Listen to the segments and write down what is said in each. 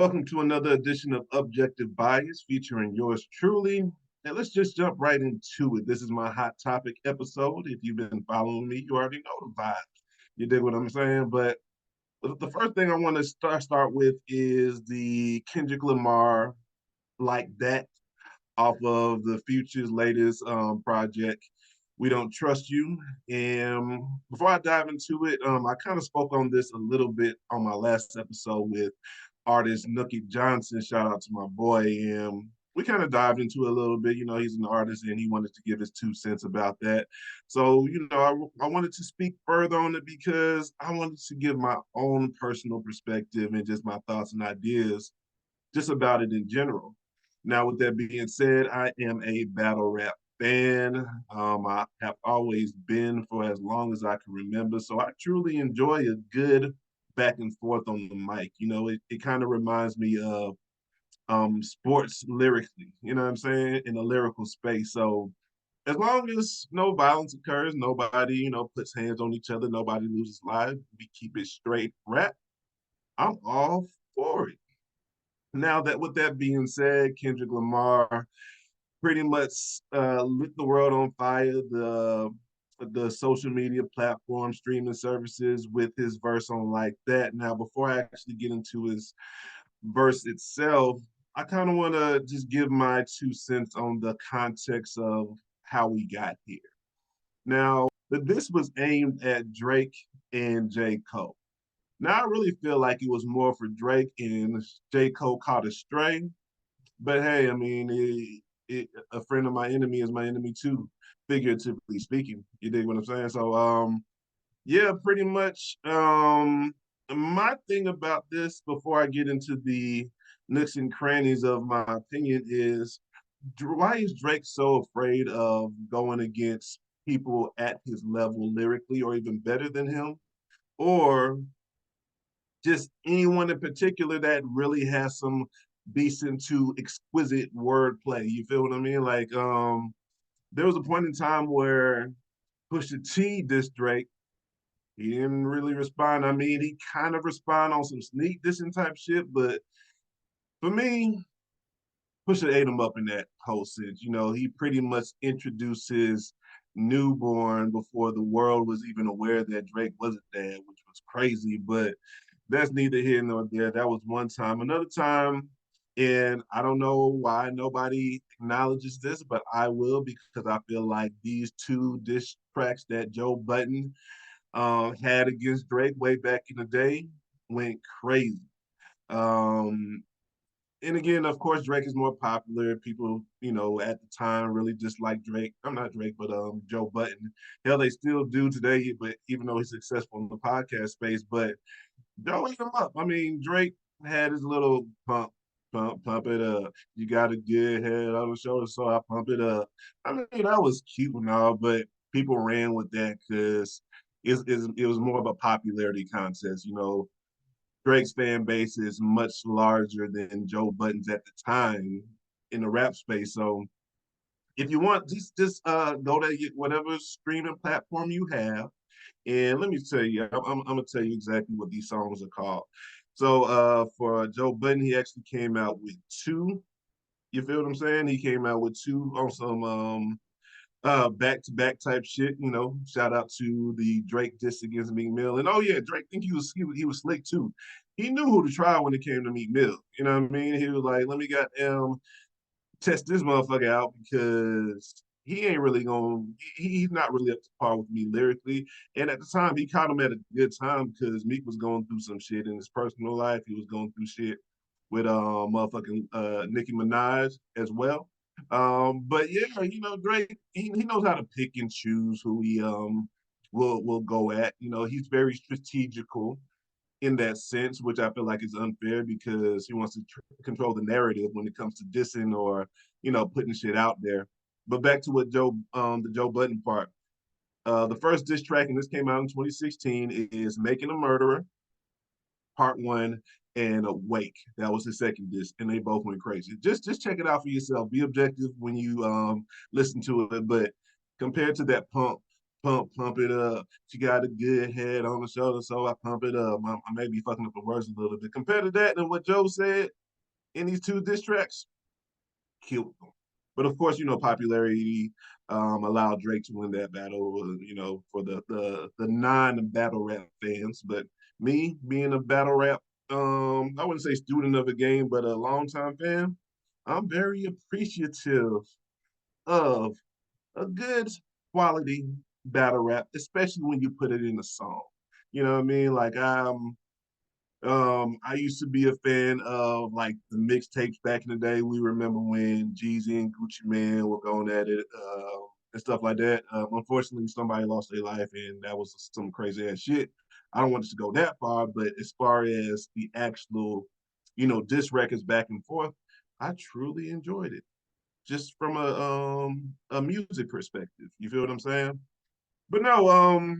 Welcome to another edition of Objective Bias featuring yours truly. And let's just jump right into it. This is my hot topic episode. If you've been following me, you already know the vibes. You dig what I'm saying? But the first thing I want to start with is the Kendrick Lamar Like That off of the Future's latest project, We Don't Trust You. And before I dive into it, I kind of spoke on this a little bit on my last episode with artist Nookie Johnson. Shout out to my boy. And we kind of dived into it a little bit. He's an artist and he wanted to give his 2 cents about that. So, I wanted to speak further on it because I wanted to give my own personal perspective and just my thoughts and ideas just about it in general. Now, with that being said, I am a battle rap fan. I have always been for as long as I can remember. So I truly enjoy a good back and forth on the mic. It kind of reminds me of sports lyrically, you know what I'm saying, in a lyrical space. So as long as no violence occurs, nobody, puts hands on each other, nobody loses lives, we keep it straight rap, I'm all for it. Now that with that being said, Kendrick Lamar pretty much lit the world on fire. The social media platform streaming services with his verse on Like That. Now, before I actually get into his verse itself, I kind of want to just give my 2 cents on the context of how we got here. Now, this was aimed at Drake and J. Cole. Now, I really feel like it was more for Drake and J. Cole caught a stray. But hey, I mean, a friend of my enemy is my enemy too, figuratively speaking. You dig what I'm saying? So, yeah, pretty much. My thing about this before I get into the nooks and crannies of my opinion is why is Drake so afraid of going against people at his level lyrically or even better than him? Or just anyone in particular that really has some decent to exquisite wordplay. You feel what I mean? Like, there was a point in time where Pusha T dissed Drake. He didn't really respond. I mean, he kind of responded on some sneak dissing type shit, but for me, Pusha ate him up in that whole sense. He pretty much introduced his newborn before the world was even aware that Drake was a dad, which was crazy. But that's neither here nor there. That was one time. Another time, and I don't know why nobody acknowledges this, but I will because I feel like these two diss tracks that Joe Budden had against Drake way back in the day went crazy. Um, and again, of course, Drake is more popular. People, at the time really dislike Drake. I'm not Drake, but Joe Budden. Hell, they still do today, but even though he's successful in the podcast space, but don't eat him up. I mean, Drake had his little pump it up. You got a good head on the shoulder, so I pump it up. I mean, that was cute and all, but people ran with that because it was more of a popularity contest. Drake's fan base is much larger than Joe Budden's at the time in the rap space. So if you want, just go to whatever streaming platform you have, and let me tell you, I'm gonna tell you exactly what these songs are called. So for Joe Budden, he actually came out with two. You feel what I'm saying? He came out with two on some back to back type shit. Shout out to the Drake diss against Meek Mill. And oh yeah, Drake think he was slick too. He knew who to try when it came to Meek Mill. You know what I mean? He was like, let me get test this motherfucker out because he ain't really going. He's not really up to par with me lyrically. And at the time, he caught him at a good time because Meek was going through some shit in his personal life. He was going through shit with motherfucking Nicki Minaj as well. But yeah, Drake, he knows how to pick and choose who he will go at. He's very strategical in that sense, which I feel like is unfair because he wants to control the narrative when it comes to dissing or putting shit out there. But back to what the Joe Budden part. The first diss track, and this came out in 2016, is "Making a Murderer," Part One, and "Awake." That was the second diss, and they both went crazy. Just check it out for yourself. Be objective when you listen to it, but compared to that pump. pump it up. She got a good head on the shoulder, so I pump it up. I may be fucking up the words a little bit. Compared to that and what Joe said in these two diss tracks, killed them. But of course, popularity allowed Drake to win that battle, for the non-battle rap fans. But me being a battle rap, I wouldn't say student of the game, but a longtime fan, I'm very appreciative of a good quality battle rap, especially when you put it in a song. You know what I mean? Like I used to be a fan of like the mixtapes back in the day. We remember when Jeezy and Gucci Mane were going at it and stuff like that. Unfortunately, somebody lost their life, and that was some crazy ass shit. I don't want us to go that far, but as far as the actual, diss records back and forth, I truly enjoyed it, just from a music perspective. You feel what I'm saying? But no,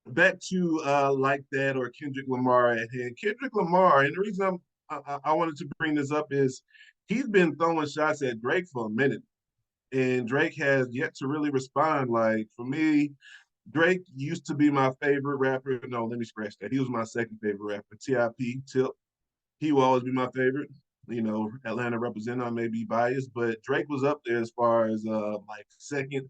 back to like that or Kendrick Lamar at hand. Kendrick Lamar, and the reason I wanted to bring this up is he's been throwing shots at Drake for a minute, and Drake has yet to really respond. Like for me, Drake used to be my favorite rapper. No, let me scratch that. He was my second favorite rapper. T.I.P. Tip. He will always be my favorite. Atlanta representative. I may be biased, but Drake was up there as far as like second,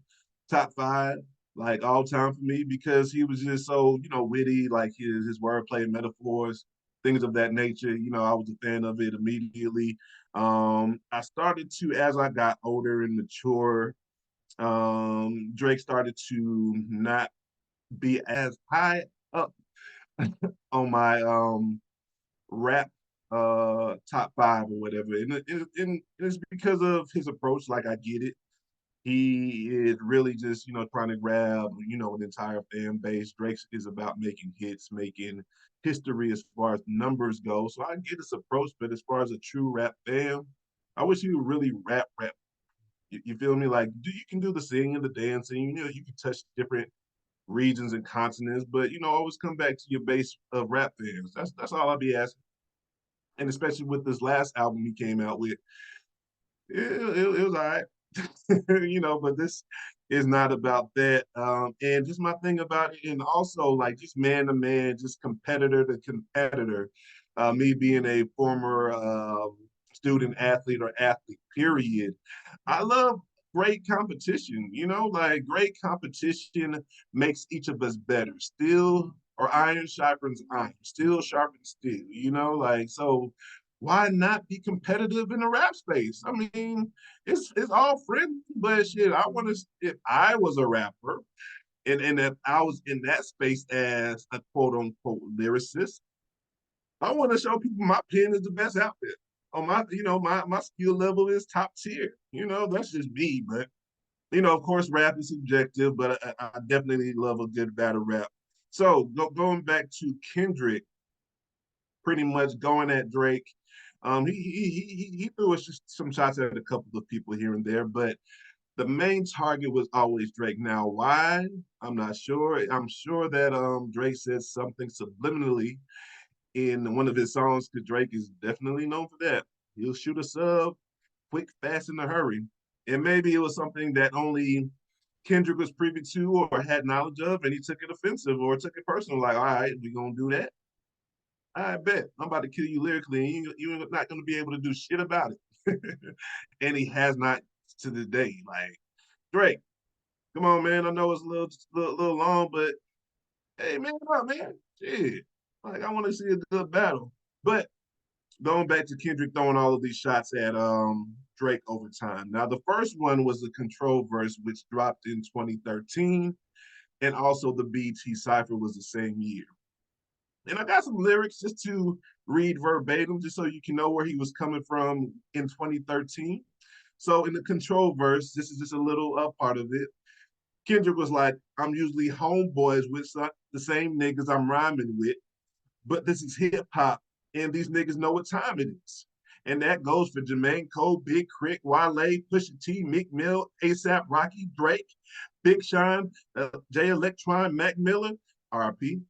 top five, like all time for me because he was just so witty, like his wordplay, metaphors, things of that nature. I was a fan of it immediately. I started to as I got older and mature. Drake started to not be as high up on my rap top five or whatever. And it's because of his approach. Like I get it. He is really just, trying to grab, an entire fan base. Drake is about making hits, making history as far as numbers go. So I get his approach, but as far as a true rap fan, I wish he would really rap. You feel me? Like, you can do the singing, the dancing, you can touch different regions and continents, but always come back to your base of rap fans. That's all I'll be asking. And especially with this last album he came out with, it was all right. But this is not about that. And just my thing about it, and also like just man to man, just competitor to competitor. Me being a former student athlete or athlete, period. I love great competition. Like great competition makes each of us better. Still, or iron sharpens iron. Still sharpens steel. Like so. Why not be competitive in the rap space? I mean, it's all friendly, but shit, I want to. If I was a rapper, and if I was in that space as a quote unquote lyricist, I want to show people my pen is the best out there. On my skill level is top tier. That's just me. But of course, rap is subjective, but I definitely love a good battle rap. So going back to Kendrick, pretty much going at Drake. He threw us just some shots at a couple of people here and there, but the main target was always Drake. Now, why? I'm not sure. I'm sure that Drake said something subliminally in one of his songs, because Drake is definitely known for that. He'll shoot a sub quick, fast, in a hurry. And maybe it was something that only Kendrick was privy to or had knowledge of, and he took it offensive or took it personal. Like, all right, we're gonna do that. I bet I'm about to kill you lyrically, and you're not gonna be able to do shit about it. And he has not to this day. Like Drake, come on, man. I know it's a little long, but hey, man, come on, man. Shit. Like, I want to see a good battle. But going back to Kendrick throwing all of these shots at Drake over time. Now, the first one was the Control verse, which dropped in 2013, and also the BT Cypher was the same year. And I got some lyrics just to read verbatim, just so you can know where he was coming from in 2013. So in the Control verse, this is just a little up part of it. Kendrick was like, I'm usually homeboys with the same niggas I'm rhyming with, but this is hip hop, and these niggas know what time it is. And that goes for Jermaine Cole, Big Crit, Wale, Pusha T, Meek Mill, ASAP, Rocky, Drake, Big Sean, Jay Electron, Mac Miller, RP.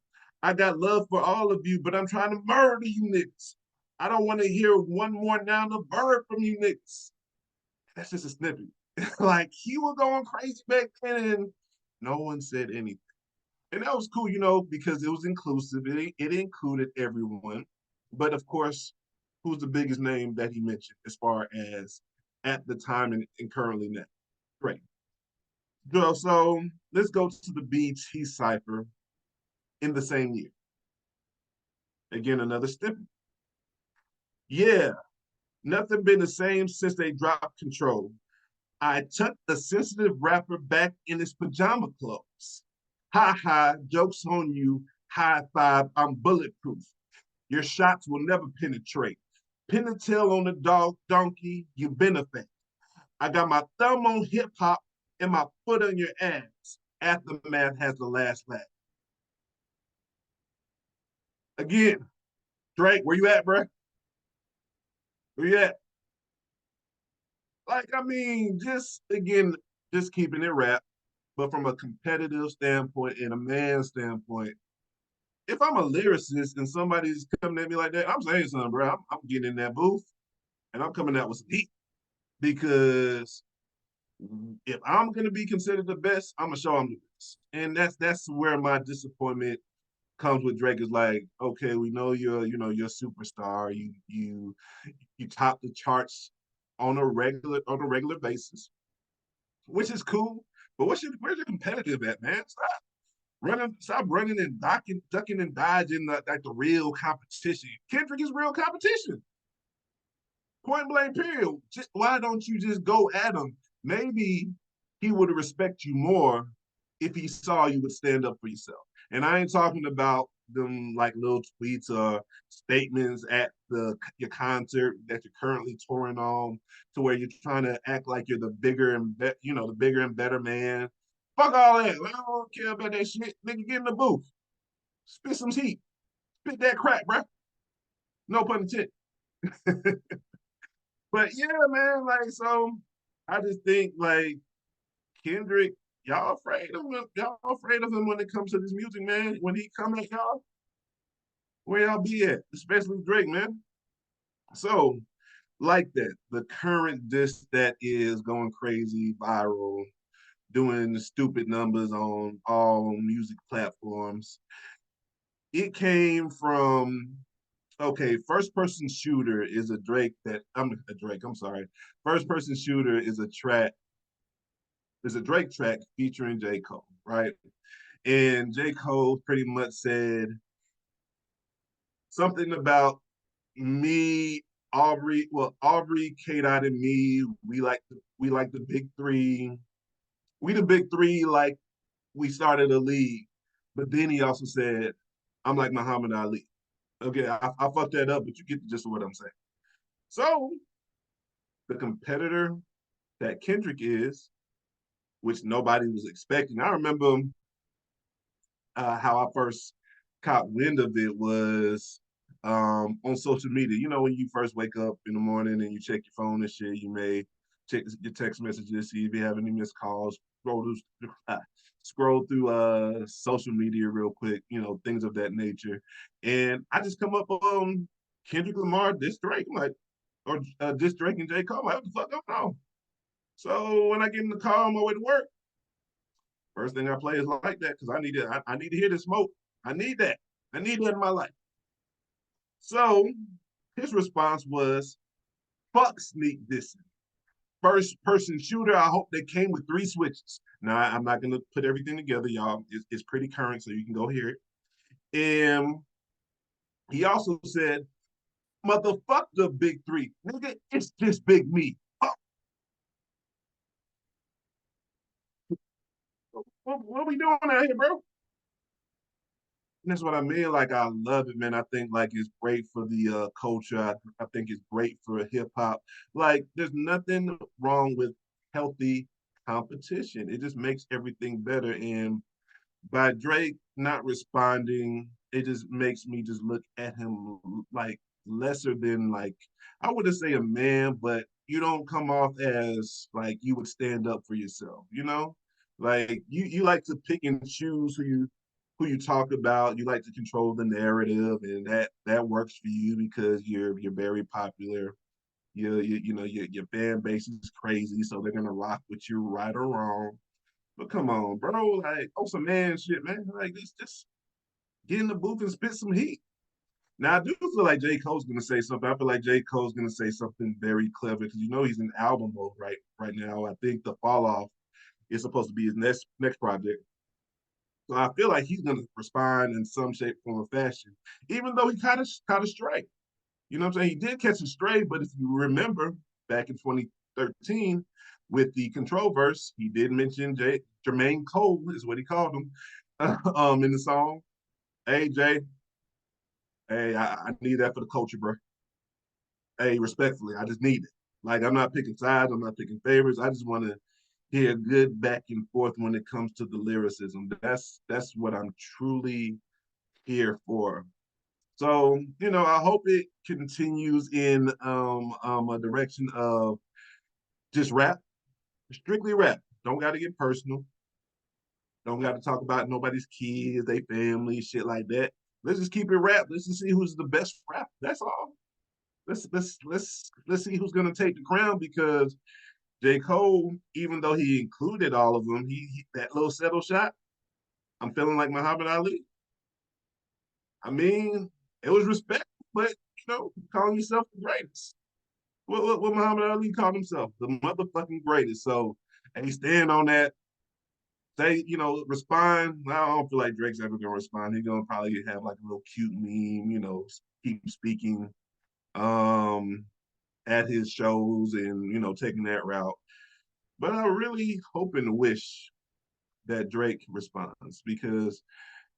I got love for all of you, but I'm trying to murder you niggas. I don't want to hear one more down the bird from you niggas. That's just a snippet. Like he was going crazy back then, and No one said anything. And that was cool, because it was inclusive. It included everyone. But of course, who's the biggest name that he mentioned as far as at the time and currently now? Great. So let's go to the BT Cypher in the same year. Again, another step. Yeah, nothing been the same since they dropped Control. I tucked the sensitive rapper back in his pajama clothes. Ha ha, joke's on you. High five, I'm bulletproof. Your shots will never penetrate. Pin the tail on the dog donkey, you benefit. I got my thumb on hip hop and my foot on your ass. Aftermath has the last laugh. Again, Drake, where you at, bro? Where you at? Like, I mean, just again, just keeping it rap, but from a competitive standpoint and a man standpoint, if I'm a lyricist and somebody's coming at me like that, I'm saying something, bro. I'm getting in that booth and I'm coming out with some heat because if I'm gonna be considered the best, I'm gonna show I'm the best, and that's where my disappointment comes with Drake. Is like, okay, we know you're a superstar. You top the charts on a regular basis, which is cool. But where's your competitive at, man? Stop running and ducking and dodging like the real competition. Kendrick is real competition. Point blank, period. Just, why don't you just go at him? Maybe he would respect you more if he saw you would stand up for yourself. And I ain't talking about them like little tweets or statements at your concert that you're currently touring on, to where you're trying to act like you're the bigger and the bigger and better man. Fuck all that. I don't care about that shit. Nigga, get in the booth, spit some heat, spit that crack, bro. No pun intended. But yeah, man, like so I just think like Kendrick, y'all afraid of him when it comes to this music, man. When he come at y'all, where y'all be at? Especially Drake, man. So like that, the current disc that is going crazy, viral, doing the stupid numbers on all music platforms. It came from okay, first person shooter is a Drake that I'm a Drake, I'm sorry. First person shooter is a Drake track featuring J. Cole, right? And J. Cole pretty much said something about me, Aubrey, K Dot, and me. We like the big three. We the big three, like we started a league. But then he also said, I'm like Muhammad Ali. Okay, I fucked that up, but you get the gist of what I'm saying. So the competitor that Kendrick is, which nobody was expecting. I remember how I first caught wind of it was on social media. You know, when you first wake up in the morning and you check your phone and shit, you may check your text messages, see if you have any missed calls, scroll through social media real quick, things of that nature. And I just come up on Kendrick Lamar, this Drake, I'm like, or this Drake and J. Cole, I'm like, what the fuck I don't know. So when I get in the car on my way to work, first thing I play is like that because I need to hear the smoke. I need that. I need that in my life. So his response was, fuck sneak dissing. First person shooter, I hope they came with 3 switches. Now, I'm not going to put everything together, y'all. It's pretty current, so you can go hear it. And he also said, motherfuck the big three. Nigga, it's just big me. Oh, what are we doing out here, bro? And that's what I mean. Like, I love it, man. I think like it's great for the culture. I think it's great for hip hop. Like, there's nothing wrong with healthy competition. It just makes everything better. And by Drake not responding, it just makes me just look at him like lesser than like I wouldn't say a man, but you don't come off as like you would stand up for yourself. Like you like to pick and choose who you talk about. You like to control the narrative, and that works for you because you're very popular. Your fan base is crazy, so they're gonna rock with you right or wrong. But come on, bro, like, oh, some man shit, man. Like, this, just get in the booth and spit some heat. Now, I do feel like J. Cole's gonna say something. I feel like J. Cole's gonna say something very clever because he's in album mode right now. I think the Fall Off is supposed to be his next project. So I feel like he's gonna respond in some shape, form, or fashion, even though he kind of straight. You know what I'm saying? He did catch a stray, but if you remember back in 2013 with the control verse, he did mention Jermaine Cole is what he called him in the song. Hey Jay, hey, I need that for the culture, bro. Hey, respectfully, I just need it. Like I'm not picking sides, I'm not picking favorites. I just want to hear good back and forth when it comes to the lyricism. That's what I'm truly here for. So, I hope it continues in a direction of just rap, strictly rap. Don't got to get personal. Don't got to talk about nobody's kids, their family, shit like that. Let's just keep it rap. Let's just see who's the best rap. That's all. Let's see who's gonna take the crown because J. Cole, even though he included all of them, he that little settle shot. I'm feeling like Muhammad Ali. I mean, it was respect, but calling yourself the greatest. What Muhammad Ali called himself, the motherfucking greatest. So, and he stand on that. Say, respond. I don't feel like Drake's ever gonna respond. He's gonna probably have like a little cute meme, keep speaking um at his shows and taking that route. But I really hope and wish that Drake responds because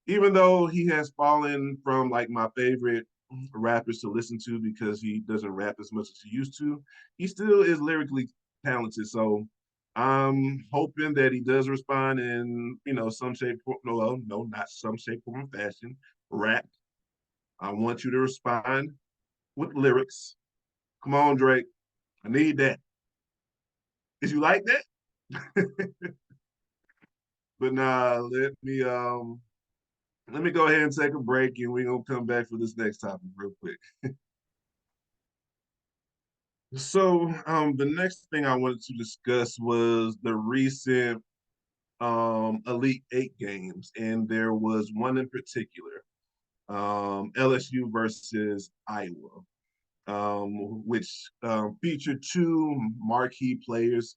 even though he has fallen from like my favorite rappers to listen to because he doesn't rap as much as he used to, he still is lyrically talented. So I'm hoping that he does respond in, some shape, no, not some shape, form, or fashion. Rap. I want you to respond with lyrics. Come on, Drake. I need that. Is you like that? But nah, let me go ahead and take a break and we're gonna come back for this next topic real quick. So the next thing I wanted to discuss was the recent Elite Eight games, and there was one in particular, LSU versus Iowa, which featured two marquee players,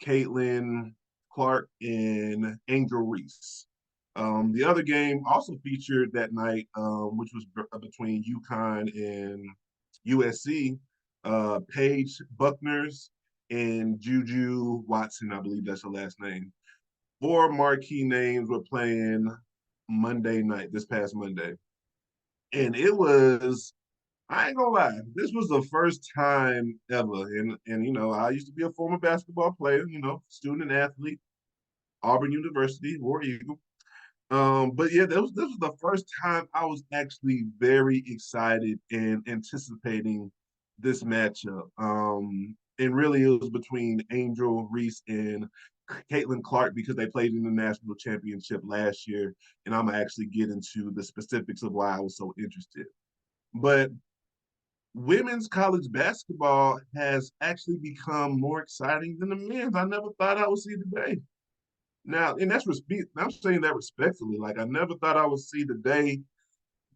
Caitlin Clark and Angel Reese. The other game also featured that night, which was between UConn and USC. Paige Buckners and Juju Watson, I believe that's her last name. Four marquee names were playing Monday night, this past Monday. And it was, I ain't gonna lie, this was the first time ever. And I used to be a former basketball player, student athlete, Auburn University, War Eagle. But yeah, this was the first time I was actually very excited and anticipating this matchup. And really, it was between Angel Reese and Caitlin Clark because they played in the national championship last year, and I'm gonna actually get into the specifics of why I was so interested. But women's college basketball has actually become more exciting than the men's. I never thought I would see the day. Now, and I'm saying that respectfully. Like I never thought I would see the day,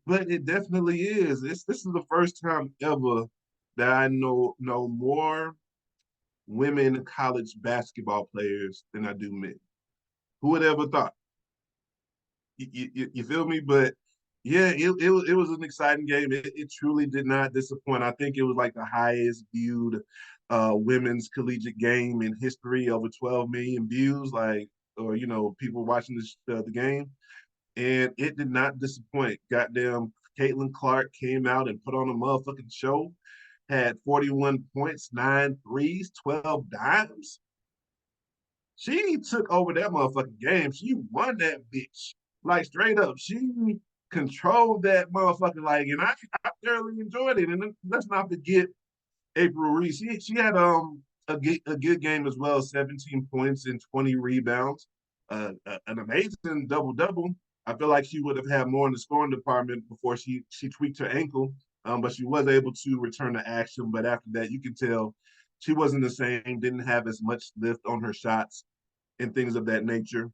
but it definitely is. This is the first time ever that I know more women college basketball players than I do men. Who would ever thought? You feel me? But yeah, it was an exciting game. It truly did not disappoint. I think it was like the highest viewed women's collegiate game in history, over 12 million views. Like, or people watching the game, and it did not disappoint. Goddamn, Caitlin Clark came out and put on a motherfucking show. Had 41 points, 9 threes, 12 dimes. She took over that motherfucking game. She won that bitch. Like straight up. She controlled that motherfucking like, and I thoroughly enjoyed it. And let's not forget April Reese. She had a good game as well, 17 points and 20 rebounds. An amazing double double. I feel like she would have had more in the scoring department before she tweaked her ankle, but she was able to return to action. But after that, you can tell she wasn't the same. Didn't have as much lift on her shots, and things of that nature.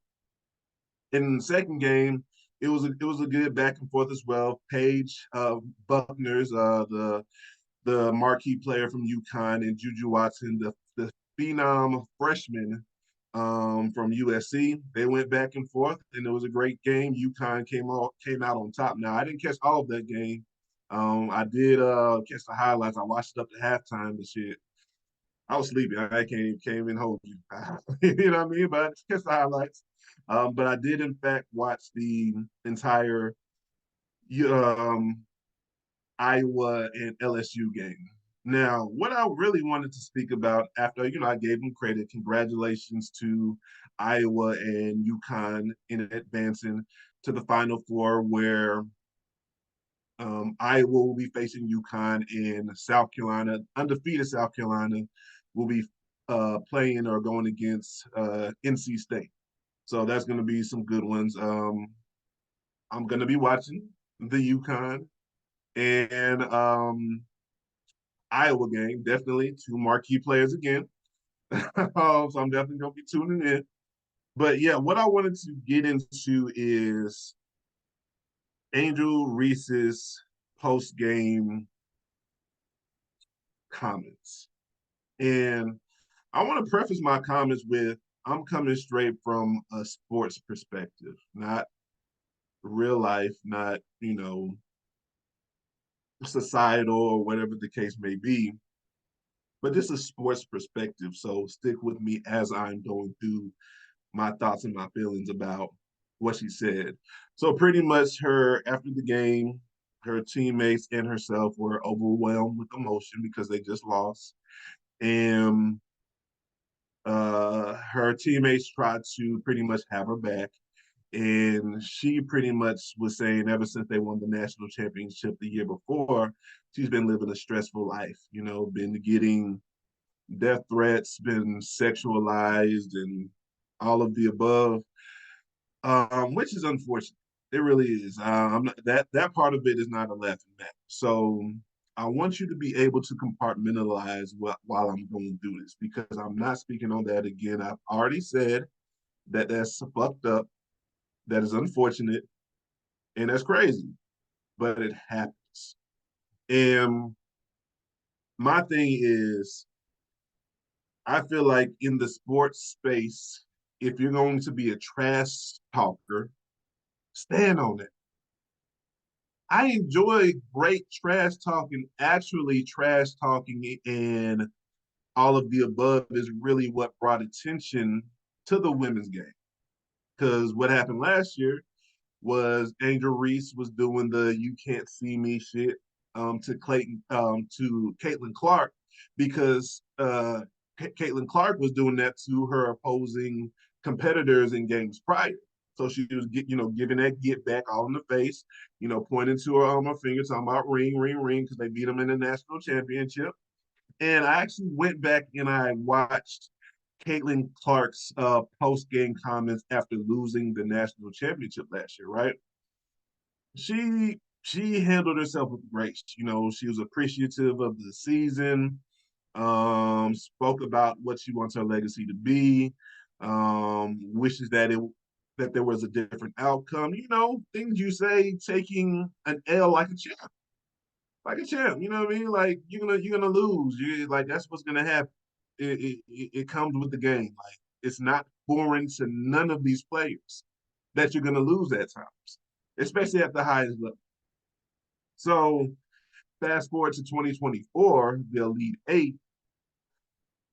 In the second game, it was a good back and forth as well. Paige Buckner's the marquee player from UConn, and Juju Watson, the phenom freshman from USC. They went back and forth, and it was a great game. UConn came out on top. Now I didn't catch all of that game. I did catch the highlights. I watched it up to halftime and shit. I was sleepy. I can't even hold you. You know what I mean? But I just catch the highlights. But I did in fact watch the entire um, Iowa and LSU game. Now, what I really wanted to speak about after, I gave them credit, congratulations to Iowa and UConn in advancing to the Final Four, where Iowa will be facing UConn, and South Carolina, undefeated South Carolina, will be playing or going against NC State. So that's going to be some good ones. I'm going to be watching the UConn and Iowa game, definitely two marquee players again. So I'm definitely gonna be tuning in. But yeah, what I wanted to get into is Angel Reese's post game comments. And I want to preface my comments with I'm coming straight from a sports perspective, not real life, not, societal or whatever the case may be. But this is sports perspective. So stick with me as I'm going through my thoughts and my feelings about what she said. So pretty much after the game, her teammates and herself were overwhelmed with emotion because they just lost. And her teammates tried to pretty much have her back. And she pretty much was saying ever since they won the national championship the year before, she's been living a stressful life, been getting death threats, been sexualized, and all of the above, which is unfortunate. It really is. That part of it is not a laughing matter. So I want you to be able to compartmentalize while I'm going through this, because I'm not speaking on that again. I've already said that that's fucked up, that is unfortunate, and that's crazy, but it happens. And my thing is, I feel like in the sports space, if you're going to be a trash talker, stand on it. I enjoy great trash talking. Actually, trash talking and all of the above is really what brought attention to the women's game. Because what happened last year was Angel Reese was doing the "you can't see me" shit to Caitlin Clark, because Caitlin Clark was doing that to her opposing competitors in games prior. So she was, giving that get back all in the face, pointing to her on her finger, talking about ring, ring, ring, because they beat them in the national championship. And I actually went back and I watched Caitlin Clark's post game comments after losing the national championship last year, right? She handled herself with grace. She was appreciative of the season, spoke about what she wants her legacy to be, wishes that there was a different outcome. Things you say, taking an L like a champ, like a champ. You know what I mean? Like you're gonna lose. Like that's what's gonna happen. It comes with the game. Like it's not foreign to none of these players that you're gonna lose at times, especially at the highest level. So fast forward to 2024, the Elite Eight,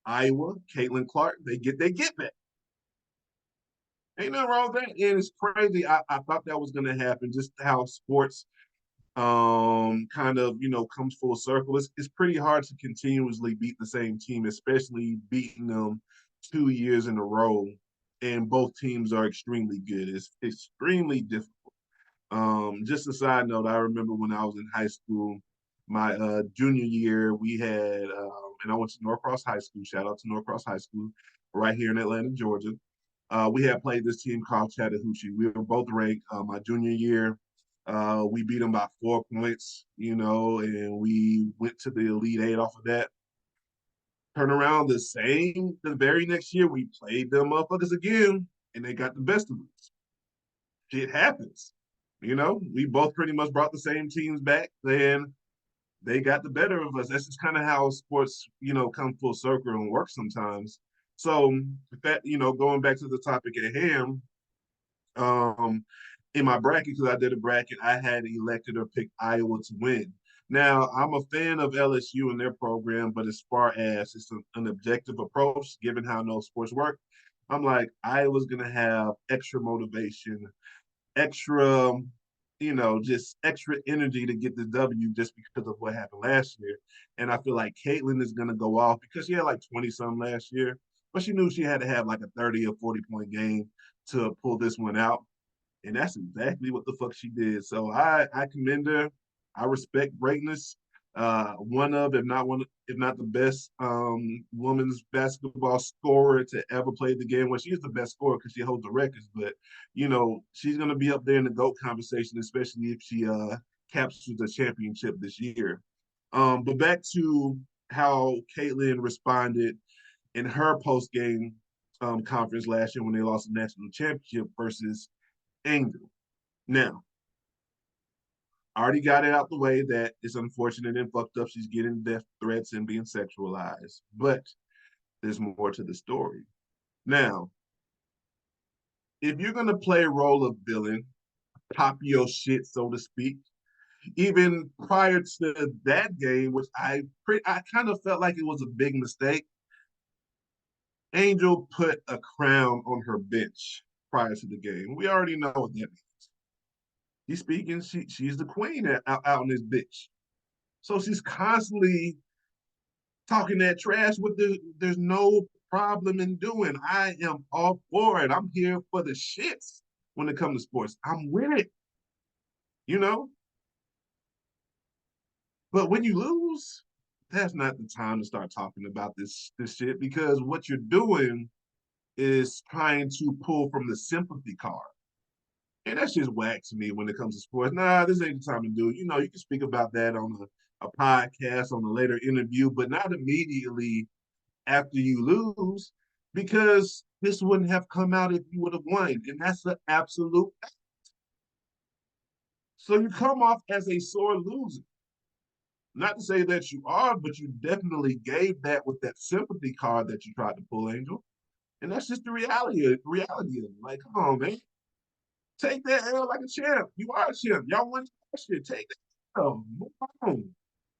Iowa, Caitlin Clark, they get back. Ain't nothing wrong with that. And it's crazy. I thought that was gonna happen, just how sports kind of comes full circle. It's pretty hard to continuously beat the same team, especially beating them 2 years in a row. And both teams are extremely good. It's extremely difficult. Just a side note, I remember when I was in high school, my junior year, we had, and I went to Norcross High School. Shout out to Norcross High School, right here in Atlanta, Georgia. We had played this team called Chattahoochee. We were both ranked. My junior year, we beat them by 4 points, and we went to the Elite Eight off of that. Turn around the very next year, we played them motherfuckers again, and they got the best of us. Shit happens. We both pretty much brought the same teams back. Then they got the better of us. That's just kind of how sports, come full circle and work sometimes. So that, going back to the topic at hand, um, in my bracket, because I did a bracket, I had elected or picked Iowa to win. Now, I'm a fan of LSU and their program, but as far as it's an objective approach, given how no sports work, I'm like, Iowa's going to have extra motivation, extra, just extra energy to get the W just because of what happened last year. And I feel like Caitlin is going to go off because she had like 20 something last year, but she knew she had to have like a 30 or 40-point game to pull this one out. And that's exactly what the fuck she did. So I commend her. I respect greatness. One of, if not the best women's basketball scorer to ever play the game. Well, she is the best scorer because she holds the records, but she's gonna be up there in the GOAT conversation, especially if she captures a championship this year. But back to how Caitlin responded in her post game conference last year when they lost the national championship versus Angel. Now, I already got it out the way that it's unfortunate and fucked up. She's getting death threats and being sexualized, but there's more to the story. Now, if you're gonna play a role of villain, pop your shit, so to speak. Even prior to that game, which I kind of felt like it was a big mistake. Angel put a crown on her bench prior to the game. We already know what that means. He's speaking. She's the queen out in this bitch. So she's constantly talking that trash. There's no problem in doing. I am all for it. I'm here for the shits when it comes to sports. I'm with it, you know. But when you lose, that's not the time to start talking about this shit because what you're doing is trying to pull from the sympathy card. And that's just whack to me when it comes to sports. Nah, this ain't the time to do it. You can speak about that on a podcast, on a later interview, but not immediately after you lose, because this wouldn't have come out if you would have won. And that's the absolute fact. So you come off as a sore loser. Not to say that you are, but you definitely gave that with that sympathy card that you tried to pull, Angel. And that's just the reality of it. Like, come on, man. Take that L like a champ. You are a champ. Y'all won that shit. Take that L. Move on.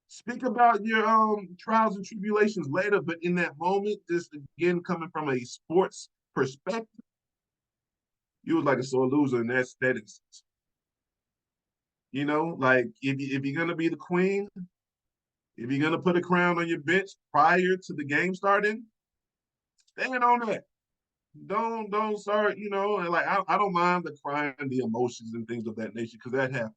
Speak about your trials and tribulations later, but in that moment, just again coming from a sports perspective, you was like a sore loser in that instance. Like if you're gonna be the queen, if you're gonna put a crown on your bench prior to the game starting, stand on that. Don't start, and like I don't mind the crying, the emotions and things of that nature, because that happens.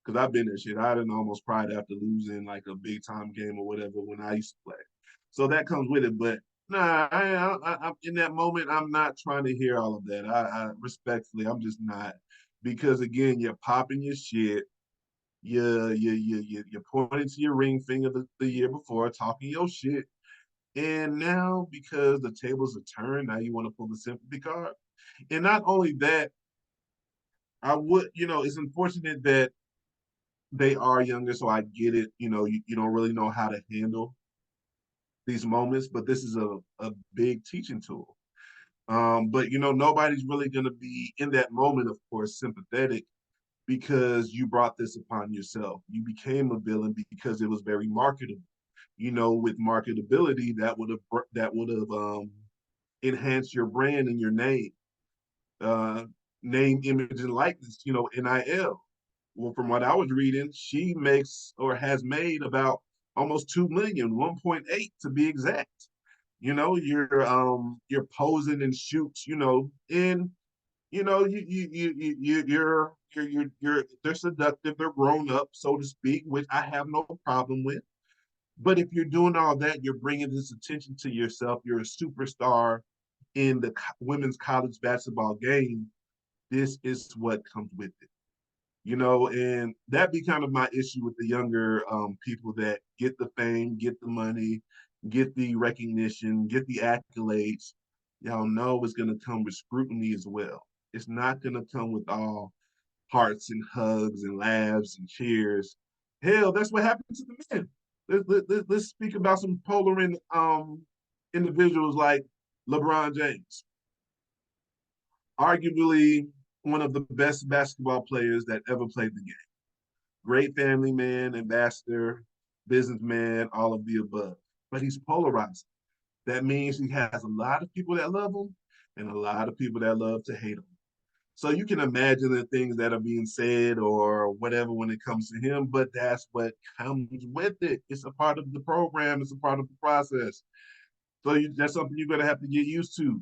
Because I've been there shit. I didn't almost cried after losing like a big time game or whatever when I used to play. So that comes with it. But nah, I in that moment, I'm not trying to hear all of that. I respectfully, I'm just not, because again, you're popping your shit. You're pointing to your ring finger the year before, talking your shit, and now because the tables are turned, now you want to pull the sympathy card. And not only that, it's unfortunate that they are younger, so I get it. You don't really know how to handle these moments, but this is a big teaching tool. But nobody's really going to be in that moment, of course, sympathetic because you brought this upon yourself. You became a villain because it was very marketable. With marketability, that would have enhanced your brand and your name, uh, name, image, and likeness. NIL. Well, from what I was reading, she makes or has made about almost 2 million, 1.8 to be exact. You're posing in shoots, and they're seductive, they're grown up, so to speak, which I have no problem with. But if you're doing all that, you're bringing this attention to yourself. You're a superstar in the women's college basketball game. This is what comes with it. And that be kind of my issue with the younger people that get the fame, get the money, get the recognition, get the accolades, y'all know it's going to come with scrutiny as well. It's not going to come with all hearts and hugs and laughs and cheers. Hell, that's what happened to the men. Let's speak about some polar individuals like LeBron James, arguably one of the best basketball players that ever played the game. Great family man, ambassador, businessman, all of the above. But he's polarizing. That means he has a lot of people that love him and a lot of people that love to hate him. So you can imagine the things that are being said or whatever when it comes to him, but that's what comes with it. It's a part of the program, it's a part of the process. So that's something you're going to have to get used to.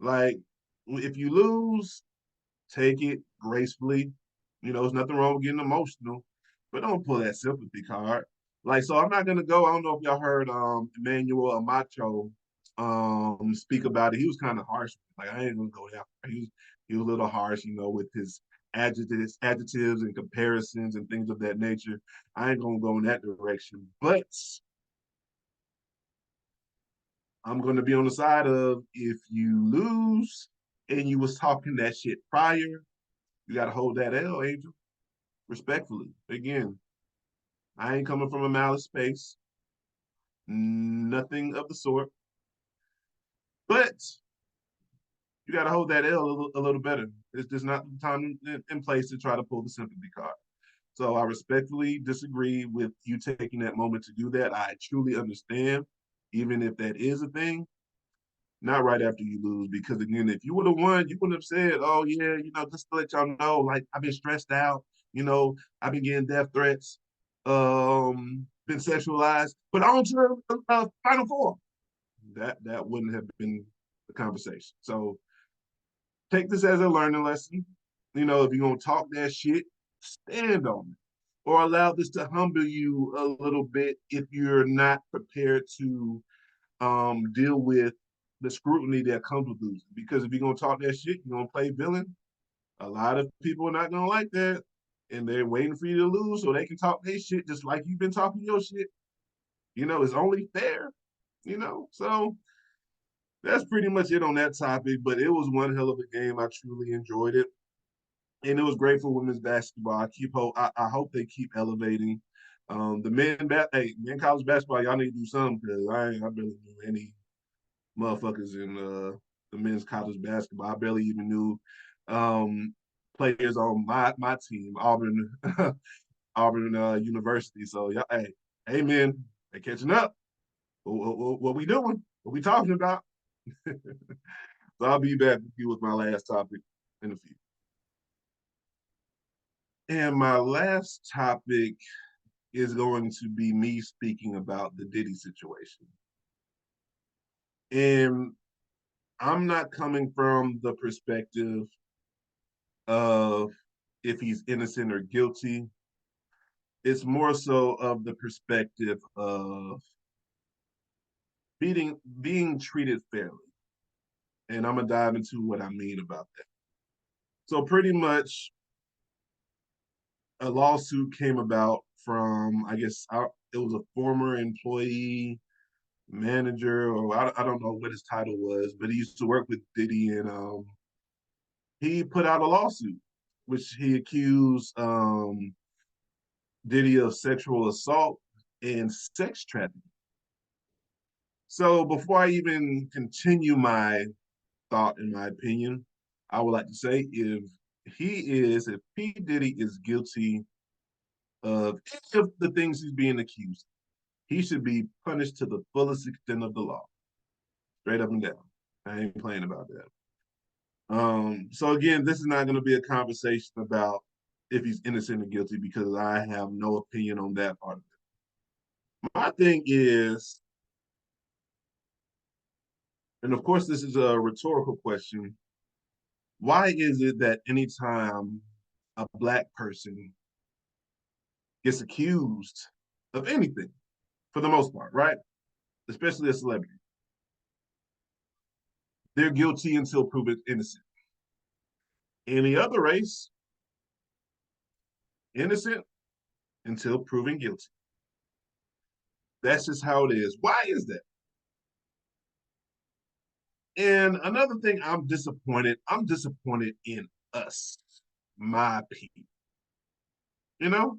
Like, if you lose, take it gracefully. You know, there's nothing wrong with getting emotional, but don't pull that sympathy card. Like, so I'm not gonna go. I don't know if y'all heard Emmanuel Amacho speak about it. He was kind of harsh. Like, I ain't gonna go there. He was a little harsh, you know, with his adjectives and comparisons and things of that nature. I ain't gonna go in that direction. But I'm gonna be on the side of, if you lose and you was talking that shit prior, you gotta hold that L, Angel. Respectfully. Again, I ain't coming from a malice space, nothing of the sort. But you got to hold that L a little better. It's just not the time in place to try to pull the sympathy card. So I respectfully disagree with you taking that moment to do that. I truly understand, even if that is a thing, not right after you lose. Because again, if you would have won, you wouldn't have said, "Oh yeah, you know, just to let y'all know, like I've been stressed out. You know, I've been getting death threats, been sexualized, but on to Final Four." That wouldn't have been the conversation. So take this as a learning lesson. You know, if you're gonna talk that shit, stand on it. Or allow this to humble you a little bit if you're not prepared to deal with the scrutiny that comes with losing. Because if you're gonna talk that shit, you're gonna play villain. A lot of people are not gonna like that, and they're waiting for you to lose so they can talk their shit just like you've been talking your shit. You know, it's only fair. You know, so that's pretty much it on that topic. But it was one hell of a game. I truly enjoyed it, and it was great for women's basketball. I hope they keep elevating. The men college basketball, y'all need to do something, because I barely knew any motherfuckers in the men's college basketball. I barely even knew players on my team, Auburn Auburn University. So yeah, hey man, they catching up. What we doing? What we talking about? So I'll be back with you with my last topic in a few. And my last topic is going to be me speaking about the Diddy situation. And I'm not coming from the perspective of if he's innocent or guilty. It's more so of the perspective of being treated fairly. And I'm gonna dive into what I mean about that. So pretty much a lawsuit came about from, I guess it was a former employee, manager, or I don't know what his title was, but he used to work with Diddy, and he put out a lawsuit which he accused Diddy of sexual assault and sex trafficking. So before I even continue my thought and my opinion, I would like to say, if P. Diddy is guilty of any of the things he's being accused, he should be punished to the fullest extent of the law, straight up and down. I ain't playing about that. So again, this is not going to be a conversation about if he's innocent or guilty, because I have no opinion on that part of it. My thing is, and of course, this is a rhetorical question, why is it that anytime a black person gets accused of anything, for the most part, right? Especially a celebrity, they're guilty until proven innocent. Any other race, innocent until proven guilty. That's just how it is. Why is that? And another thing, I'm disappointed. I'm disappointed in us, my people. You know,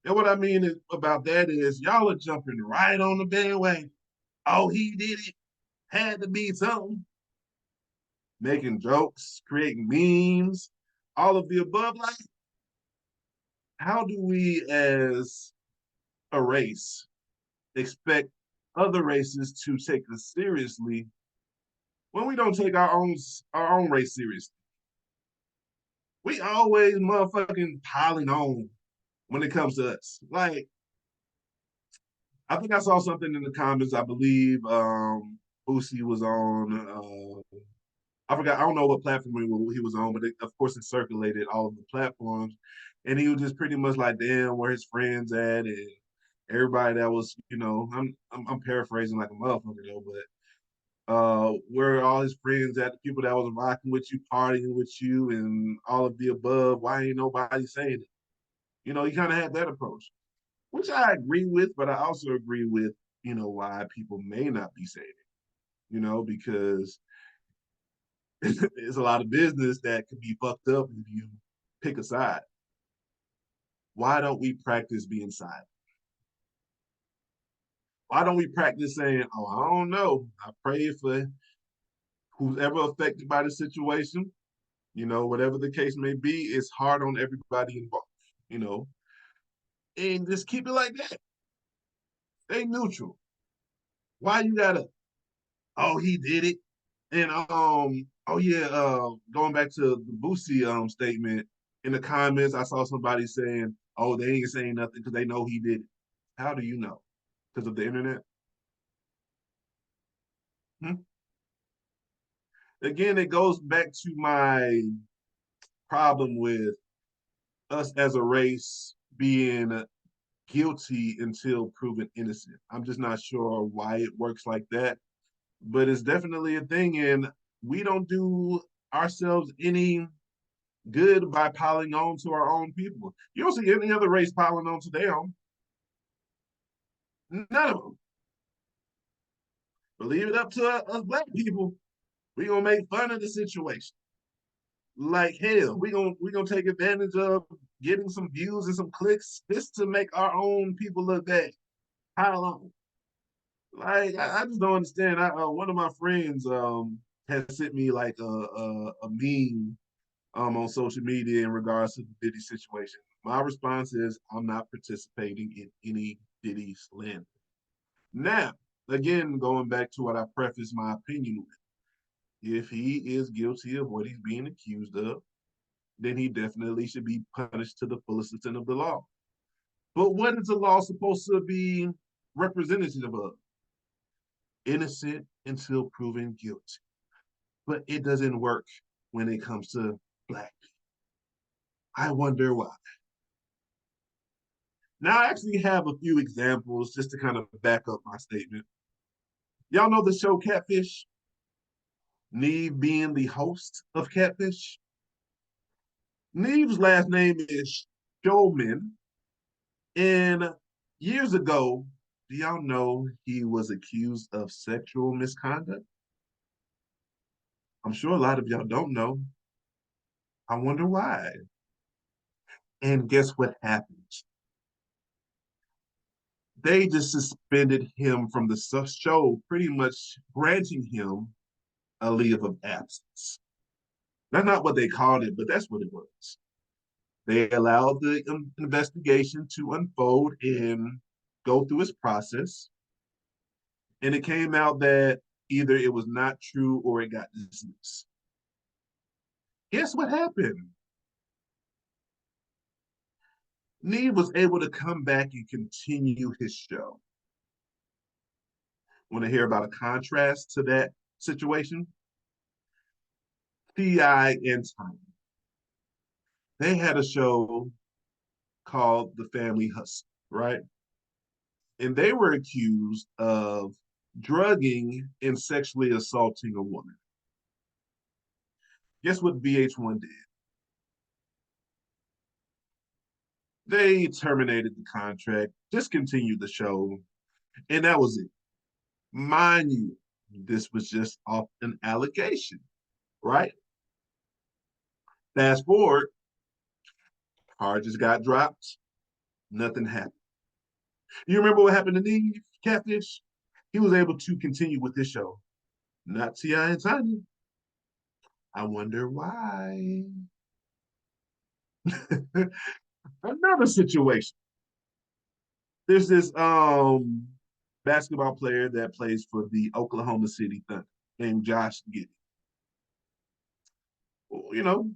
and what I mean is, about that is y'all are jumping right on the bandwagon. Oh, he did it. Had to be something. Making jokes, creating memes, all of the above. Like, how do we as a race expect other races to take us seriously when we don't take our own race seriously? We always motherfucking piling on when it comes to us. Like, I think I saw something in the comments. I believe Boosie was on. I forgot. I don't know what platform he was on, but of course it circulated all of the platforms, and he was just pretty much like, "Damn, where his friends at?" And everybody that was, I'm paraphrasing like a motherfucker though, but where are all his friends at? The people that was rocking with you, partying with you, and all of the above. Why ain't nobody saying it? He kind of had that approach, which I agree with, but I also agree with, why people may not be saying it, because it's a lot of business that could be fucked up if you pick a side. Why don't we practice being silent? Why don't we practice saying, "Oh, I don't know. I pray for who's ever affected by the situation." Whatever the case may be, it's hard on everybody involved, you know, and just keep it like that. Stay neutral. Why you gotta, oh, he did it? And oh yeah, going back to the Boosie statement in the comments, I saw somebody saying, "Oh, they ain't saying nothing because they know he did it." How do you know? Because of the internet? Hmm? Again, it goes back to my problem with us as a race being guilty until proven innocent. I'm just not sure why it works like that, but it's definitely a thing, and we don't do ourselves any good by piling on to our own people. You don't see any other race piling on to their own. None of them. But leave it up to us black people. We gonna make fun of the situation. Like hell, we gonna take advantage of getting some views and some clicks just to make our own people look bad. Pile on. Like I just don't understand. One of my friends has sent me like a meme on social media in regards to the Diddy situation. My response is I'm not participating in any Diddy slander. Now, again, going back to what I prefaced my opinion with, if he is guilty of what he's being accused of, then he definitely should be punished to the fullest extent of the law. But what is the law supposed to be representative of? Innocent until proven guilty. But it doesn't work when it comes to black people. I wonder why. Now, I actually have a few examples just to kind of back up my statement. Y'all know the show Catfish? Nev being the host of Catfish. Nev's last name is Showman. And years ago, do y'all know he was accused of sexual misconduct? I'm sure a lot of y'all don't know. I wonder why. And guess what happened? They just suspended him from the show, pretty much granting him a leave of absence. That's not what they called it, but that's what it was. They allowed the investigation to unfold and go through its process. And it came out that either it was not true or it got dismissed. Guess what happened? Nev was able to come back and continue his show. Want to hear about a contrast to that situation? T.I. and Tiny. They had a show called The Family Hustle, right? And they were accused of drugging and sexually assaulting a woman. Guess what VH1 did? They terminated the contract, discontinued the show, and that was it. Mind you, This was just off an allegation, right? Fast forward, charges got dropped, nothing happened. You remember what happened to Neve Catfish? He was able to continue with his show. Not T.I. and Tiny. I wonder why. Another situation. There's this basketball player that plays for the Oklahoma City Thunder named Josh Giddey. You know,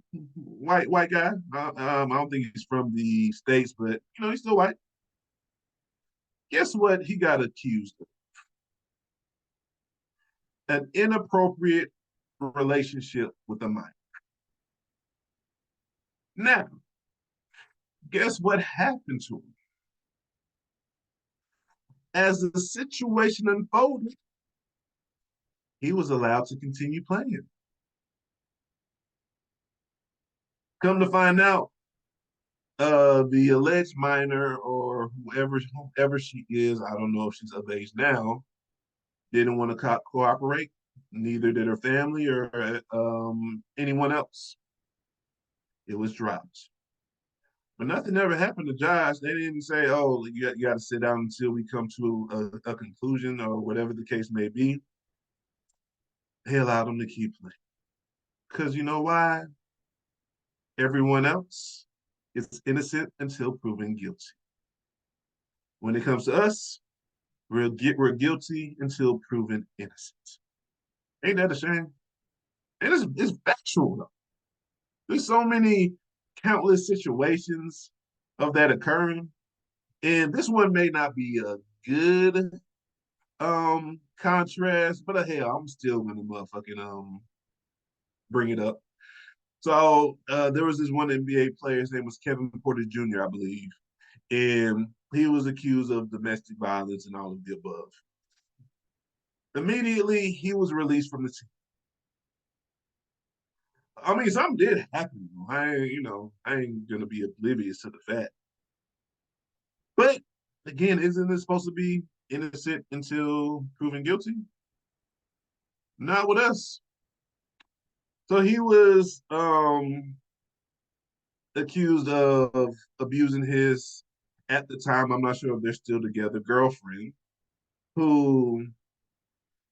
white guy. I don't think he's from the States, but he's still white. Guess what? He got accused of an inappropriate relationship with a minor. Now, guess what happened to him? As the situation unfolded, he was allowed to continue playing. Come to find out, the alleged minor or whoever she is, I don't know if she's of age now, didn't want to cooperate. Neither did her family or anyone else. It was dropped. But nothing ever happened to Josh. They didn't say, "Oh, you got to sit down until we come to a conclusion," or whatever the case may be. They allowed him to keep playing. Because you know why? Everyone else is innocent until proven guilty. When it comes to us, we're guilty until proven innocent. Ain't that a shame? And it's factual though. There's so many countless situations of that occurring, and this one may not be a good contrast, but hell, I'm still gonna motherfucking bring it up. So there was this one NBA player, his name was Kevin Porter Jr., I believe, and he was accused of domestic violence and all of the above. Immediately, he was released from the team. I mean, something did happen. I ain't gonna be oblivious to the fact. But again, isn't it supposed to be innocent until proven guilty? Not with us. So he was accused of abusing his, at the time, I'm not sure if they're still together, girlfriend, who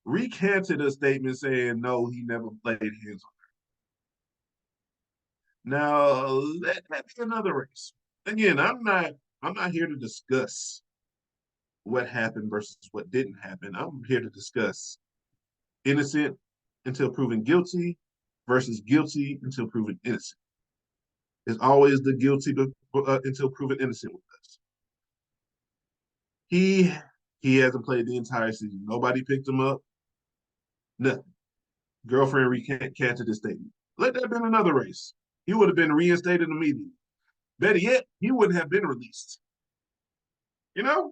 recanted a statement saying no, he never played hands on her. Now let that be another race. Again, I'm not here to discuss what happened versus what didn't happen. I'm here to discuss innocent until proven guilty versus guilty until proven innocent. It's always the guilty until proven innocent with us. He he hasn't played the entire season. Nobody picked him up. Nothing. Girlfriend recanted his statement. Let that have been another race. He would have been reinstated immediately. Better yet, he wouldn't have been released. You know,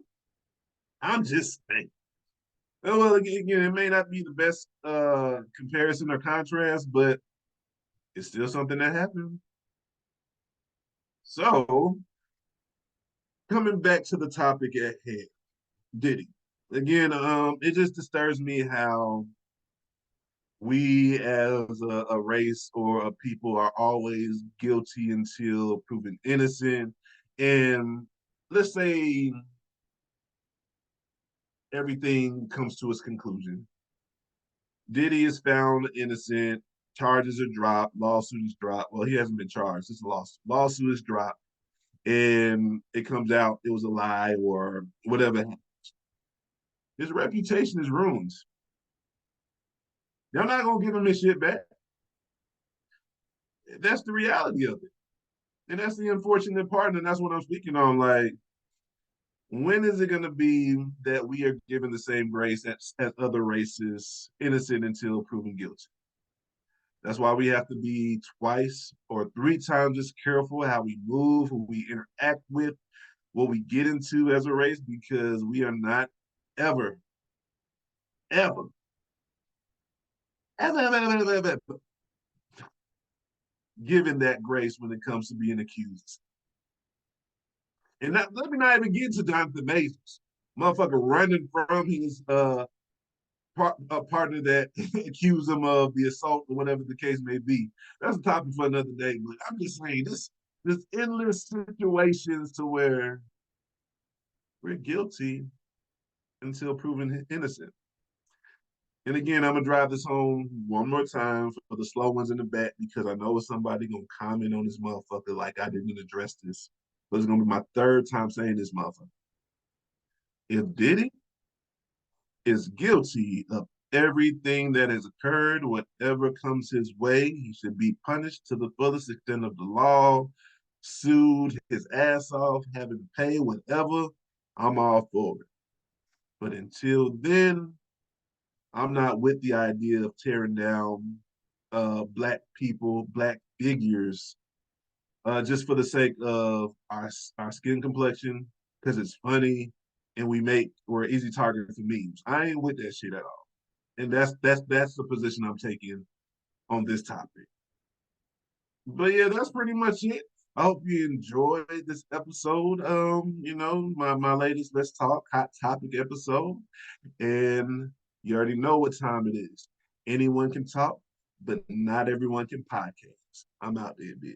I'm just saying. Well, again, it may not be the best comparison or contrast, but it's still something that happened. So, coming back to the topic at hand, Diddy. Again, it just disturbs me how we as a race or a people are always guilty until proven innocent. And let's say everything comes to its conclusion. Diddy is found innocent, charges are dropped, lawsuit is dropped. Well, he hasn't been charged, it's a lawsuit. Lawsuit is dropped, and it comes out it was a lie or whatever. His reputation is ruined. They're not gonna give him his shit back. That's the reality of it. And that's the unfortunate part, and that's what I'm speaking on. Like, when is it going to be that we are given the same grace as other races, innocent until proven guilty? That's why we have to be twice or three times as careful how we move, who we interact with, what we get into as a race, because we are not ever, ever, ever given that grace when it comes to being accused. And let me not even get to Jonathan Majors. Motherfucker running from his a partner that accused him of the assault or whatever the case may be. That's a topic for another day. But I'm just saying this endless situations to where we're guilty until proven innocent. And again, I'm gonna drive this home one more time for the slow ones in the back because I know somebody gonna comment on this motherfucker like I didn't address this. But it's gonna be my third time saying this motherfucker. If Diddy is guilty of everything that has occurred, whatever comes his way, he should be punished to the fullest extent of the law, sued his ass off, having to pay whatever. I'm all for it. But until then, I'm not with the idea of tearing down black people, black figures, just for the sake of our skin complexion, because it's funny and we're an easy target for memes. I ain't with that shit at all. And that's the position I'm taking on this topic. But yeah, that's pretty much it. I hope you enjoyed this episode. My latest Let's Talk Hot Topic episode. And you already know what time it is. Anyone can talk, but not everyone can podcast. I'm out there, bitch.